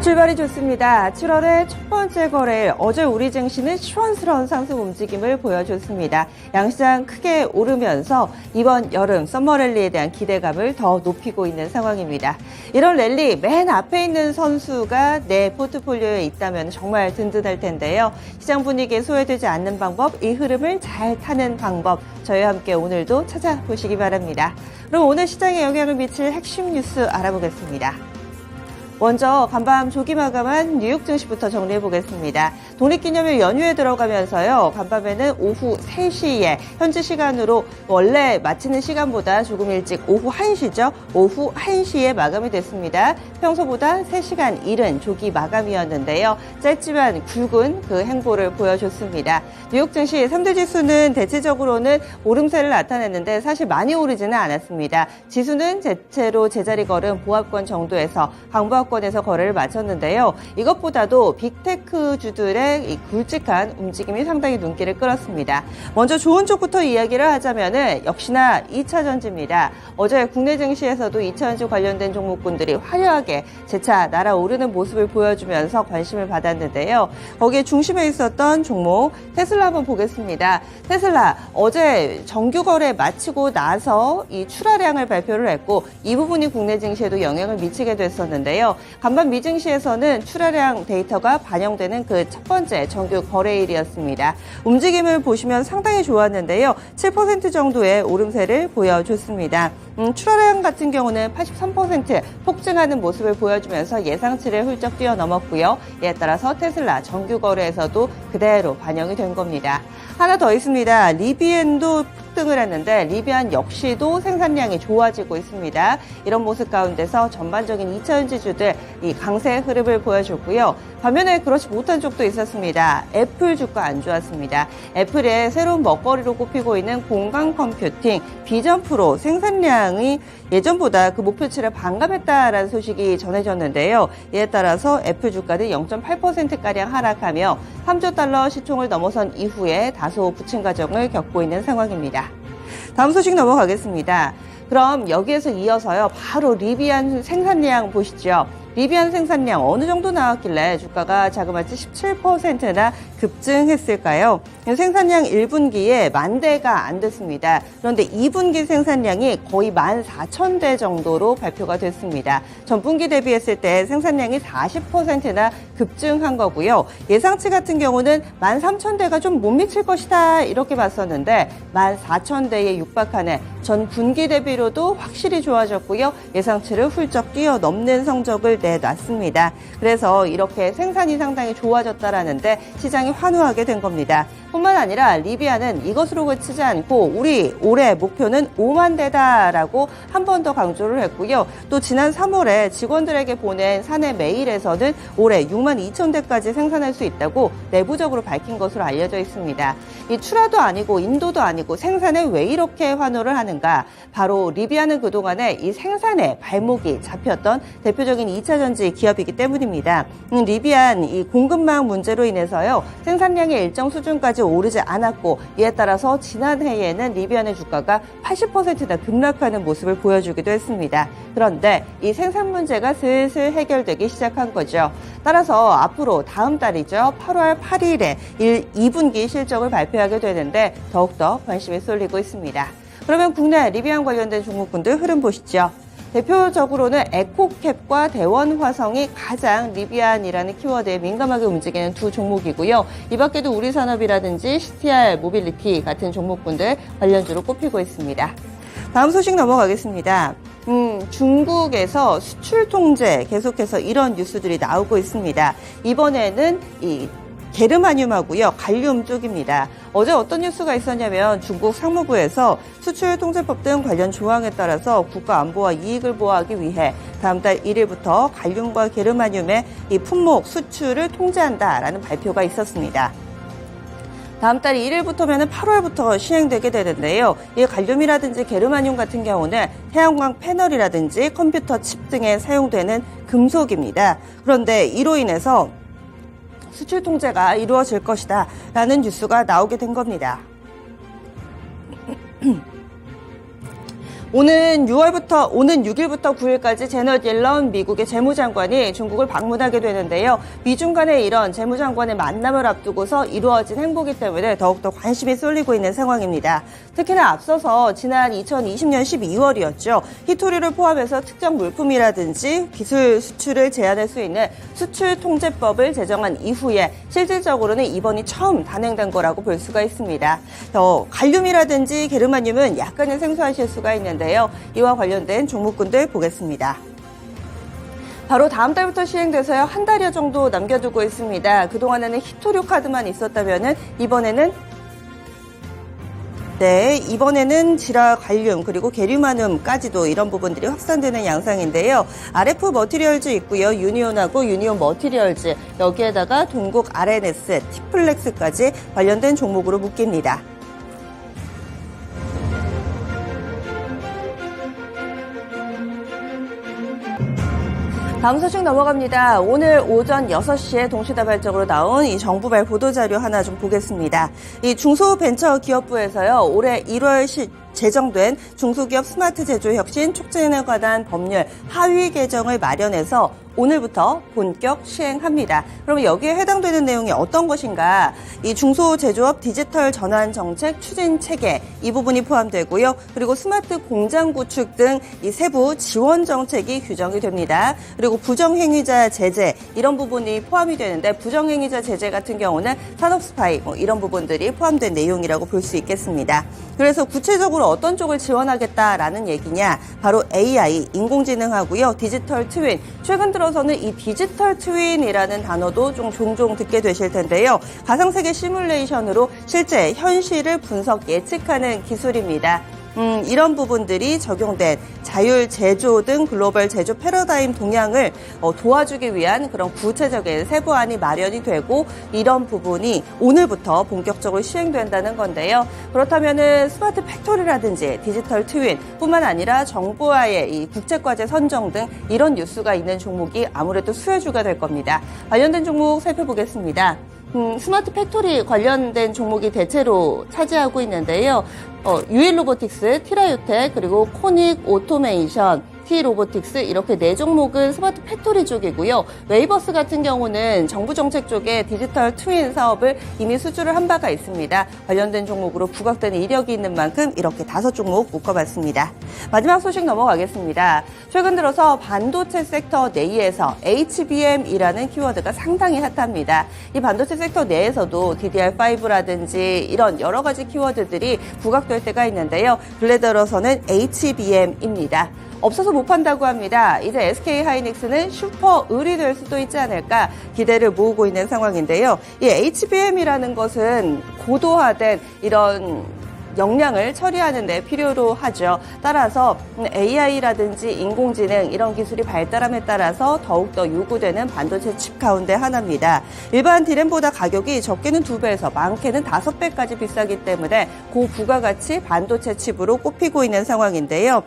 출발이 좋습니다. 7월의 첫 번째 거래일 어제 우리 증시는 시원스러운 상승 움직임을 보여줬습니다. 양시장 크게 오르면서 이번 여름 썸머 랠리에 대한 기대감을 더 높이고 있는 상황입니다. 이런 랠리 맨 앞에 있는 선수가 내 포트폴리오에 있다면 정말 든든할 텐데요. 시장 분위기에 소외되지 않는 방법, 이 흐름을 잘 타는 방법, 저희와 함께 오늘도 찾아보시기 바랍니다. 그럼 오늘 시장에 영향을 미칠 핵심 뉴스 알아보겠습니다. 먼저 간밤 조기 마감한 뉴욕 증시부터 정리해 보겠습니다. 독립기념일 연휴에 들어가면서요. 간밤에는 오후 3시에 현지 시간으로 원래 마치는 시간보다 조금 일찍 오후 1시죠. 오후 1시에 마감이 됐습니다. 평소보다 3시간 이른 조기 마감이었는데요. 짧지만 굵은 그 행보를 보여줬습니다. 뉴욕 증시 3대 지수는 대체적으로는 오름세를 나타냈는데 사실 많이 오르지는 않았습니다. 지수는 대체로 제자리 걸음 보합권 정도에서 강보합권에서 거래를 마쳤는데요. 이것보다도 빅테크주들의 이 굵직한 움직임이 상당히 눈길을 끌었습니다. 먼저 좋은 쪽부터 이야기를 하자면은 역시나 2차전지입니다. 어제 국내 증시에서도 2차전지 관련된 종목군들이 화려하게 재차 날아오르는 모습을 보여주면서 관심을 받았는데요. 거기에 중심에 있었던 종목 테슬라 한번 보겠습니다. 테슬라 어제 정규 거래 마치고 나서 이 출하량을 발표를 했고 이 부분이 국내 증시에도 영향을 미치게 됐었는데요. 간밤 미증시에서는 출하량 데이터가 반영되는 그 첫 번째 정규 거래일이었습니다. 움직임을 보시면 상당히 좋았는데요. 7% 정도의 오름세를 보여줬습니다. 출하량 같은 경우는 83% 폭증하는 모습을 보여주면서 예상치를 훌쩍 뛰어넘었고요. 이에 따라서 테슬라 정규 거래에서도 그대로 반영이 된 겁니다. 하나 더 있습니다. 리비안도 폭등을 했는데 리비안 역시도 생산량이 좋아지고 있습니다. 이런 모습 가운데서 전반적인 2차전지주들 이 강세 흐름을 보여줬고요. 반면에 그렇지 못한 쪽도 있었습니다. 애플 주가 안 좋았습니다. 애플의 새로운 먹거리로 꼽히고 있는 공간 컴퓨팅 비전 프로 생산량이 예전보다 그 목표치를 반감했다라는 소식이 전해졌는데요. 이에 따라서 애플 주가는 0.8%가량 하락하며 3조 달러 시총을 넘어선 이후에 다소 부침 과정을 겪고 있는 상황입니다. 다음 소식 넘어가겠습니다. 그럼 여기에서 이어서요. 바로 리비안 생산량 보시죠. 리비안 생산량 어느 정도 나왔길래 주가가 자그마치 17%나 급증했을까요? 생산량 1분기에 10,000대가 안 됐습니다. 그런데 2분기 생산량이 거의 14,000대 정도로 발표가 됐습니다. 전분기 대비했을 때 생산량이 40%나 급증한 거고요. 예상치 같은 경우는 13,000대가 좀 못 미칠 것이다 이렇게 봤었는데 14,000대에 육박하는 전 분기 대비로도 확실히 좋아졌고요. 예상치를 훌쩍 뛰어넘는 성적을 내놨습니다. 그래서 이렇게 생산이 상당히 좋아졌다라는데 시장이 환호하게 된 겁니다. 뿐만 아니라 리비아는 이것으로 그치지 않고 우리 올해 목표는 5만 대다라고 한 번 더 강조를 했고요. 또 지난 3월에 직원들에게 보낸 사내 메일에서는 올해 6만 2천 대까지 생산할 수 있다고 내부적으로 밝힌 것으로 알려져 있습니다. 이 출하도 아니고 인도도 아니고 생산에 왜 이렇게 환호를 하는가? 바로 리비아는 그동안에 이 생산에 발목이 잡혔던 대표적인 2차전지 기업이기 때문입니다. 리비안 이 공급망 문제로 인해서요. 생산량이 일정 수준까지 오르지 않았고 이에 따라서 지난해에는 리비안의 주가가 80%나 급락하는 모습을 보여주기도 했습니다. 그런데 이 생산 문제가 슬슬 해결되기 시작한 거죠. 따라서 앞으로 다음 달이죠. 8월 8일에 2분기 실적을 발표하게 되는데 더욱더 관심이 쏠리고 있습니다. 그러면 국내 리비안 관련된 종목군들 흐름 보시죠. 대표적으로는 에코캡과 대원화성이 가장 리비안이라는 키워드에 민감하게 움직이는 두 종목이고요. 이 밖에도 우리산업이라든지 CTR 모빌리티 같은 종목군들 관련주로 꼽히고 있습니다. 다음 소식 넘어가겠습니다. 중국에서 수출 통제 계속해서 이런 뉴스들이 나오고 있습니다. 이번에는 이 게르마늄하고요. 갈륨 쪽입니다. 어제 어떤 뉴스가 있었냐면 중국 상무부에서 수출 통제법 등 관련 조항에 따라서 국가 안보와 이익을 보호하기 위해 다음 달 1일부터 갈륨과 게르마늄의 이 품목 수출을 통제한다라는 발표가 있었습니다. 다음 달 1일부터면 8월부터 시행되게 되는데요. 이 갈륨이라든지 게르마늄 같은 경우는 태양광 패널이라든지 컴퓨터 칩 등에 사용되는 금속입니다. 그런데 이로 인해서 수출 통제가 이루어질 것이다 라는 뉴스가 나오게 된 겁니다. 오는 6일부터 9일까지 제넛 옐런 미국의 재무장관이 중국을 방문하게 되는데요. 미중 간의 이런 재무장관의 만남을 앞두고서 이루어진 행보이기 때문에 더욱더 관심이 쏠리고 있는 상황입니다. 특히나 앞서서 지난 2020년 12월이었죠. 히토리를 포함해서 특정 물품이라든지 기술 수출을 제한할 수 있는 수출 통제법을 제정한 이후에 실질적으로는 이번이 처음 단행된 거라고 볼 수가 있습니다. 갈륨이라든지 게르마늄은 약간은 생소하실 수가 있는데요. 이와 관련된 종목군들 보겠습니다. 바로 다음 달부터 시행돼서요. 한 달여 정도 남겨두고 있습니다. 그동안에는 히토류 카드만 있었다면은 이번에는 지라 갈륨 그리고 게르마늄까지도 이런 부분들이 확산되는 양상인데요. RF 머티리얼즈 있고요. 유니온하고 유니온 머티리얼즈 여기에다가 동국 RNS, 티플렉스까지 관련된 종목으로 묶입니다. 다음 소식 넘어갑니다. 오늘 오전 6시에 동시다발적으로 나온 이 정부발 보도자료 하나 좀 보겠습니다. 이 중소벤처기업부에서요. 올해 1월 제정된 중소기업 스마트 제조 혁신 촉진에 관한 법률 하위 개정을 마련해서 오늘부터 본격 시행합니다. 그러면 여기에 해당되는 내용이 어떤 것인가? 이 중소제조업 디지털 전환 정책 추진 체계 이 부분이 포함되고요. 그리고 스마트 공장 구축 등 이 세부 지원 정책이 규정이 됩니다. 그리고 부정행위자 제재 이런 부분이 포함이 되는데 부정행위자 제재 같은 경우는 산업 스파이 이런 부분들이 포함된 내용이라고 볼 수 있겠습니다. 그래서 구체적으로 어떤 쪽을 지원하겠다라는 얘기냐? 바로 AI, 인공지능하고요. 디지털 트윈. 최근 들어서는 이 디지털 트윈이라는 단어도 좀 종종 듣게 되실 텐데요. 가상세계 시뮬레이션으로 실제 현실을 분석 예측하는 기술입니다. 이런 부분들이 적용된 자율 제조 등 글로벌 제조 패러다임 동향을 도와주기 위한 그런 구체적인 세부안이 마련이 되고 이런 부분이 오늘부터 본격적으로 시행된다는 건데요. 그렇다면은 스마트 팩토리라든지 디지털 트윈 뿐만 아니라 정부와의 이 국제과제 선정 등 이런 뉴스가 있는 종목이 아무래도 수혜주가 될 겁니다. 관련된 종목 살펴보겠습니다. 스마트 팩토리 관련된 종목이 대체로 차지하고 있는데요. 유일로보틱스, 티라유텍, 그리고 코닉 오토메이션, T로보틱스 이렇게 4종목은 스마트 팩토리 쪽이고요. 웨이버스 같은 경우는 정부 정책 쪽에 디지털 트윈 사업을 이미 수주를 한 바가 있습니다. 관련된 종목으로 부각되는 이력이 있는 만큼 이렇게 5종목 묶어봤습니다. 마지막 소식 넘어가겠습니다. 최근 들어서 반도체 섹터 내에서 HBM이라는 키워드가 상당히 핫합니다. 이 반도체 섹터 내에서도 DDR5라든지 이런 여러 가지 키워드들이 부각될 때가 있는데요. 근래 들어서는 HBM입니다. 없어서 못 판다고 합니다. 이제 SK하이닉스는 슈퍼 을이 될 수도 있지 않을까 기대를 모으고 있는 상황인데요. 이 HBM이라는 것은 고도화된 이런 역량을 처리하는 데 필요로 하죠. 따라서 AI라든지 인공지능 이런 기술이 발달함에 따라서 더욱더 요구되는 반도체 칩 가운데 하나입니다. 일반 D램보다 가격이 적게는 2배에서 많게는 5배까지 비싸기 때문에 고부가가치 반도체 칩으로 꼽히고 있는 상황인데요.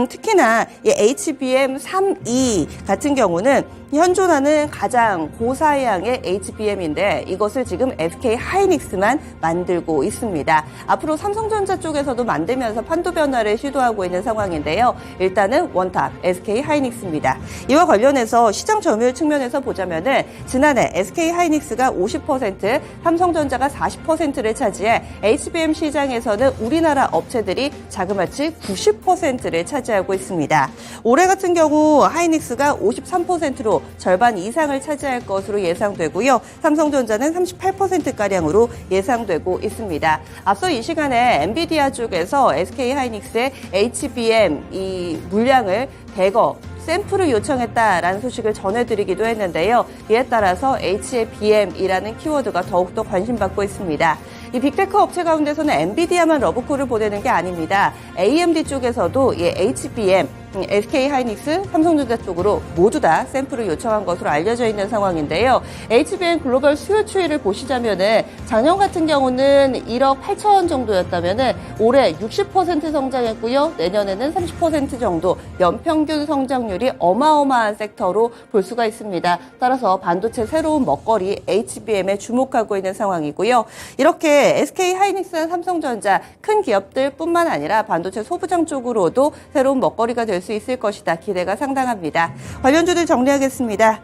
특히나 이 HBM3E 같은 경우는 현존하는 가장 고사양의 HBM인데 이것을 지금 SK하이닉스만 만들고 있습니다. 앞으로 삼성전자 쪽에서도 만들면서 판도 변화를 시도하고 있는 상황인데요. 일단은 원탑 SK하이닉스입니다. 이와 관련해서 시장 점유율 측면에서 보자면은 지난해 SK하이닉스가 50%, 삼성전자가 40%를 차지해 HBM 시장에서는 우리나라 업체들이 자그마치 90%를 차지하고 있습니다. 올해 같은 경우 하이닉스가 53%로 절반 이상을 차지할 것으로 예상되고요. 삼성전자는 38%가량으로 예상되고 있습니다. 앞서 이 시간에 엔비디아 쪽에서 SK하이닉스의 HBM 이 물량을 대거 샘플을 요청했다라는 소식을 전해드리기도 했는데요. 이에 따라서 HBM이라는 키워드가 더욱더 관심받고 있습니다. 이 빅테크 업체 가운데서는 엔비디아만 러브콜을 보내는 게 아닙니다. AMD 쪽에서도 이 HBM SK 하이닉스, 삼성전자 쪽으로 모두 다 샘플을 요청한 것으로 알려져 있는 상황인데요. HBM 글로벌 수요 추이를 보시자면은 작년 같은 경우는 1억 8천 정도였다면은 올해 60% 성장했고요. 내년에는 30% 정도 연평균 성장률이 어마어마한 섹터로 볼 수가 있습니다. 따라서 반도체 새로운 먹거리 HBM에 주목하고 있는 상황이고요. 이렇게 SK 하이닉스나 삼성전자 큰 기업들뿐만 아니라 반도체 소부장 쪽으로도 새로운 먹거리가 될 수 있을 것이다. 기대가 상당합니다. 관련주들 정리하겠습니다.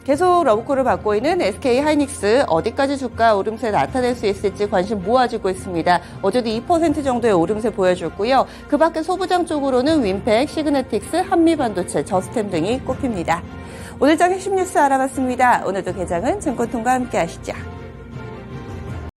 계속 러브콜을 받고 있는 SK 하이닉스 어디까지 주가 오름세 나타낼 수 있을지 관심 모아지고 있습니다. 어제도 2% 정도의 오름세 보여줬고요. 그 밖에 소부장 쪽으로는 윈팩, 시그네틱스, 한미반도체, 저스템 등이 꼽힙니다. 오늘장 핵심 뉴스 알아봤습니다. 오늘도 개장은 증권통과 함께 하시죠.